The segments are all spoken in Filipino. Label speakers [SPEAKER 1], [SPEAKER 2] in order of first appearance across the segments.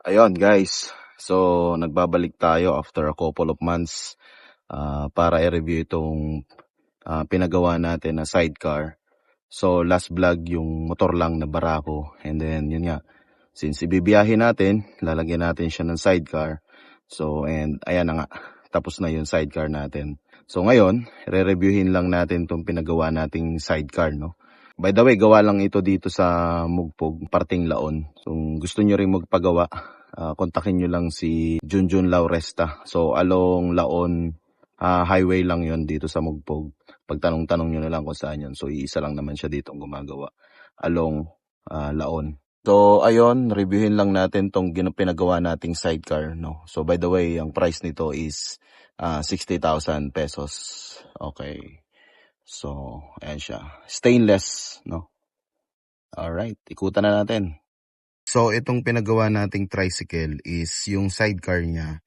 [SPEAKER 1] Ayun guys, so nagbabalik tayo after a couple of months para i-review itong pinagawa natin na sidecar. So last vlog yung motor lang na Barako, and then yun nga, since ibibiyahe natin, lalagyan natin siya ng sidecar. So and ayan na nga, tapos na yung sidecar natin. So ngayon, re-reviewin lang natin itong pinagawa nating sidecar, no? By the way, gawa lang ito dito sa Mugpog, parting Laon. So, kung gusto nyo rin magpagawa, kontakin nyo lang si Junjun Lauresta. So, along Laon highway lang yon dito sa Mugpog. Pagtanong-tanong nyo na lang kung saan yun. So, iisa lang naman siya dito gumagawa along Laon. So, ayun, reviewin lang natin tong pinagawa nating sidecar, no? So, by the way, ang price nito is 60,000 pesos. Okay. So, ayan siya. Stainless, no? Alright, ikutan na natin. So, itong pinagawa nating tricycle is yung sidecar niya,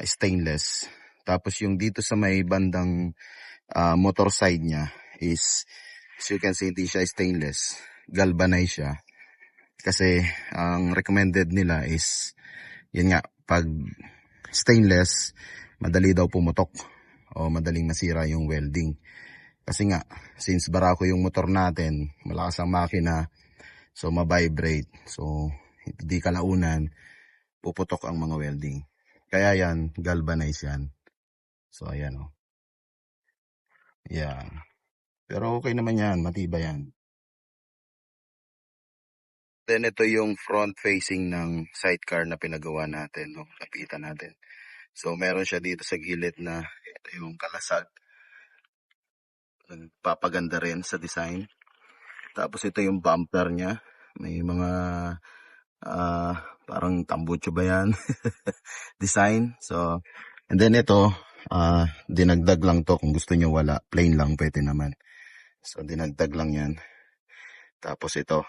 [SPEAKER 1] stainless. Tapos yung dito sa may bandang motor side niya is, as you can see, hindi siya stainless. Galvanized siya. Kasi, ang recommended nila is, yun nga, pag stainless, madali daw pumutok o madaling masira yung welding. Kasi nga, since Barako yung motor natin, malakas ang makina, so ma-vibrate. So, hindi kalaunan, puputok ang mga welding. Kaya yan, galvanize yan. So, ayan o. Yan. Pero okay naman yan, matibay yan. Then, ito yung front facing ng sidecar na pinagawa natin. No? Lapitan natin. So, meron siya dito sa gilid na ito yung kalasag. Nagpapaganda rin sa design. Tapos ito yung bumper niya. May mga parang tambucho ba yan? Design. So, and then ito, dinagdag lang to. Kung gusto nyo wala, plain lang pwede naman. So, dinagdag lang yan. Tapos ito,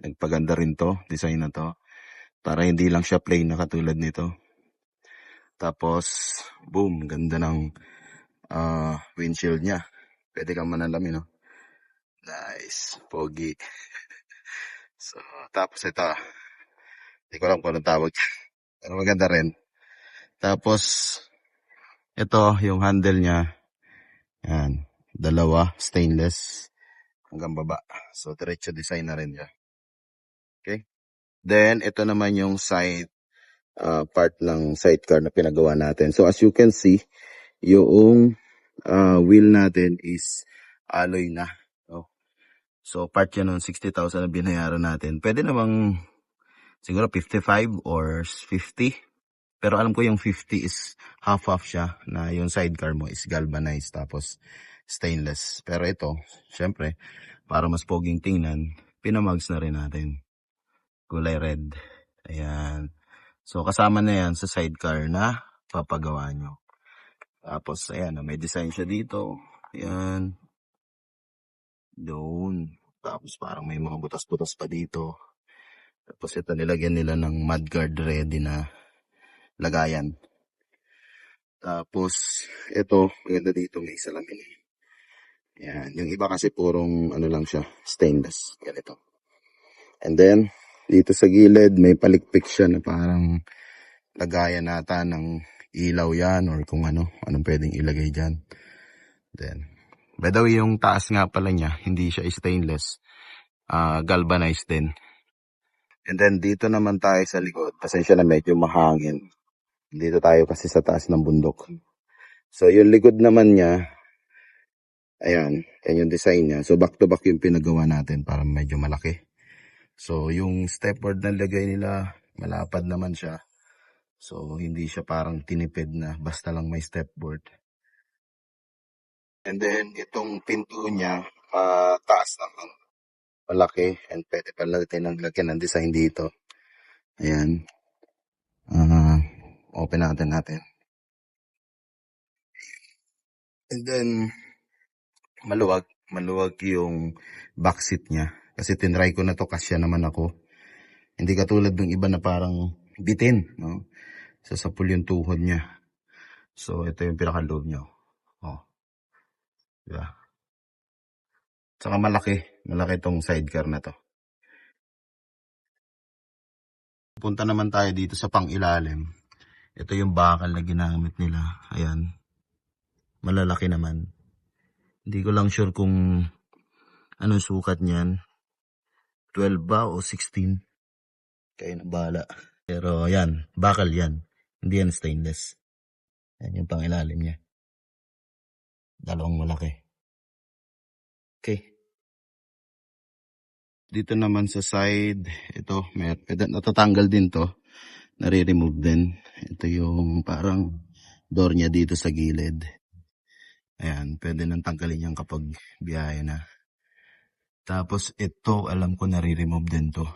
[SPEAKER 1] nagpaganda rin to, design na to. Para hindi lang siya plain na katulad nito. Tapos, boom, ganda ng windshield niya. Pwede kang manalamin, no? Nice, pogi. So, tapos ito, hindi ko alam kung anong tawag. Pero maganda rin. Tapos, ito, yung handle niya. Yan, dalawa, stainless, hanggang baba. So, diretso design na rin niya. Okay? Then, ito naman yung side part ng sidecar na pinagawa natin. So, as you can see, yung wheel natin is alloy na. No? So, part yan ng 60,000 na binayaran natin. Pwede namang siguro 55 or 50. Pero alam ko yung 50 is half-half siya, na yung sidecar mo is galvanized tapos stainless. Pero ito, syempre, para mas poging tingnan, pinamags na rin natin. Kulay red. Ayan. So, kasama na yan sa sidecar na papagawa nyo. Tapos, ayan, may design siya dito. Ayan. Doon. Tapos, parang may mga butas-butas pa dito. Tapos, ito, nilagyan nila ng mudguard ready na lagayan. Tapos, ito, maganda dito, may salamin. Ayan. Yung iba kasi purong, ano lang siya, stainless. Ganito. And then, dito sa gilid, may palikpik siya na parang lagayan nata ng ilaw yan or kung anong pwedeng ilagay dyan. Then, by the way, yung taas nga pala niya, hindi siya stainless. Galvanized din. And then, dito naman tayo sa likod. Pasensya na medyo mahangin. Dito tayo kasi sa taas ng bundok. So, yung likod naman niya, ayan, yan yung design niya. So, back to back yung pinagawa natin para medyo malaki. So, yung stepboard na lagay nila, malapad naman siya. So, hindi siya parang tinipid na basta lang may stepboard. And then, itong pinto niya, taas naman. Malaki. And pwede pa natin ang lagyan ng design dito. Ayan. Open natin. And then, maluwag yung backseat niya. Kasi tinry ko na to, kasya naman ako. Hindi katulad ng iba na parang bitin, no? Sasapul yung tuhod niya. So, ito yung pinaka-loob niya. Oh. Diba? Saka malaki tong sidecar na to. Punta naman tayo dito sa pang-ilalim. Ito yung bakal na ginamit nila. Ayan. Malalaki naman. Hindi ko lang sure kung anong sukat niyan. 12 ba o 16? Kayo na bahala. Pero yan, bakal yan. Hindi yan stainless. Yan yung pang-ilalim niya. Dalawang malaki. Okay. Dito naman sa side, ito, natatanggal din to. Nare-remove din. Ito yung parang door niya dito sa gilid. Ayan, pwede nang tanggalin yan kapag biyahe na. Tapos ito, alam ko nare-remove din to.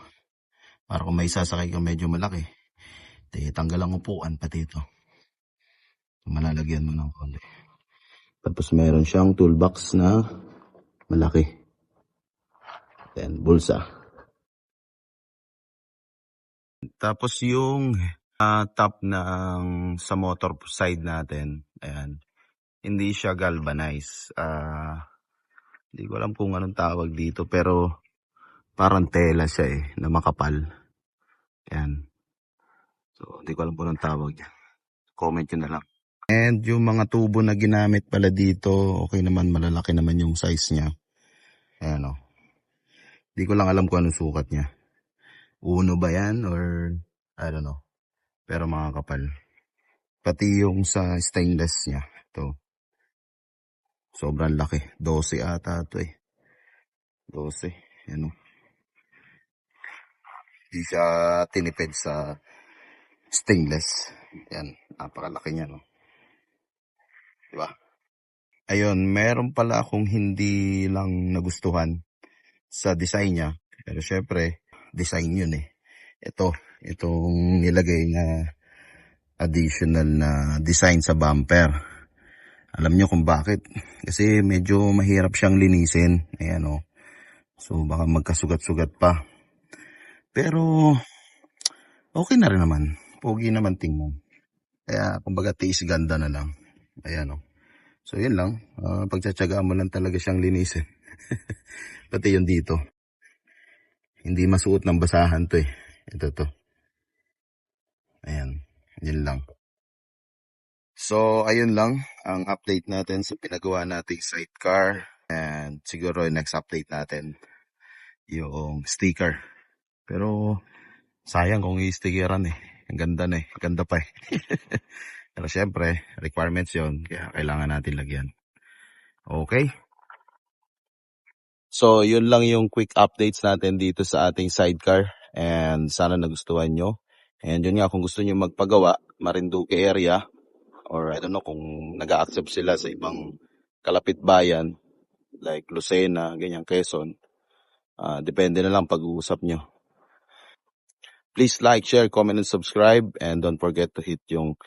[SPEAKER 1] Para kung may sasakay ka medyo malaki, tanggal ang upuan pati ito. Malalagyan mo ng konti. Tapos meron siyang toolbox na malaki. Then bulsa. Tapos yung top ng sa motor side natin, ayan, hindi siya galvanized. Hindi ko alam kung anong tawag dito, pero parang tela siya na makapal. Ayan. So, hindi ko alam kung anong tawag yan. Comment nyo na lang. And yung mga tubo na ginamit pala dito, okay naman, malalaki naman yung size niya. Ayan o. Hindi ko lang alam kung anong sukat niya. Uno ba yan or I don't know. Pero mga kapal. Pati yung sa stainless niya. Ito. Sobrang laki. 12 ata ito 12. Yan o. Hindi siya tinipid sa stainless. Yan. Napakalaki niya no. Diba? Ayun, meron pala akong hindi lang nagustuhan sa design niya. Pero syempre, design yun itong nilagay na additional na design sa bumper. Alam nyo kung bakit? Kasi medyo mahirap siyang linisin. Ayan o. So baka magkasugat-sugat pa. Pero okay na rin naman. Pogi naman tingnan. Kaya kumbaga tiis ganda na lang. Ayan o. So yun lang. Pagtsatsagaan mo lang talaga siyang linisin. Pati yun dito. Hindi masuot ng basahan to Ito to. Ayan. Yun lang. So ayun lang ang update natin sa pinagawa nating sidecar. And siguro next update natin yung sticker. Pero sayang kung i-stickeran Ang ganda Ang ganda pa Pero syempre, requirements yon kaya kailangan natin lagyan. Okay? So, yun lang yung quick updates natin dito sa ating sidecar. And sana nagustuhan nyo. And yun nga, kung gusto nyo magpagawa, Marinduque area, or I don't know kung nag-a-accept sila sa ibang kalapit bayan, like Lucena, ganyan, Quezon. Depende na lang pag-uusap nyo. Please like, share, comment, and subscribe. And don't forget to hit yung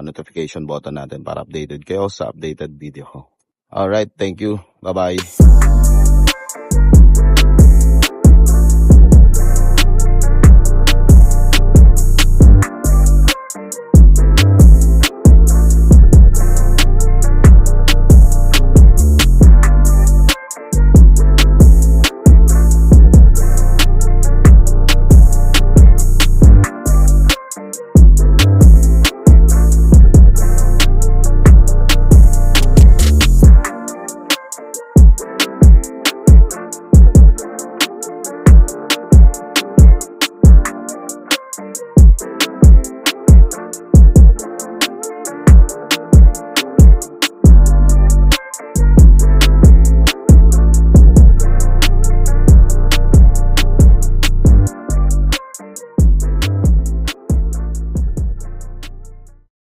[SPEAKER 1] notification button natin para updated kayo sa updated video ko. Alright, thank you. Bye-bye.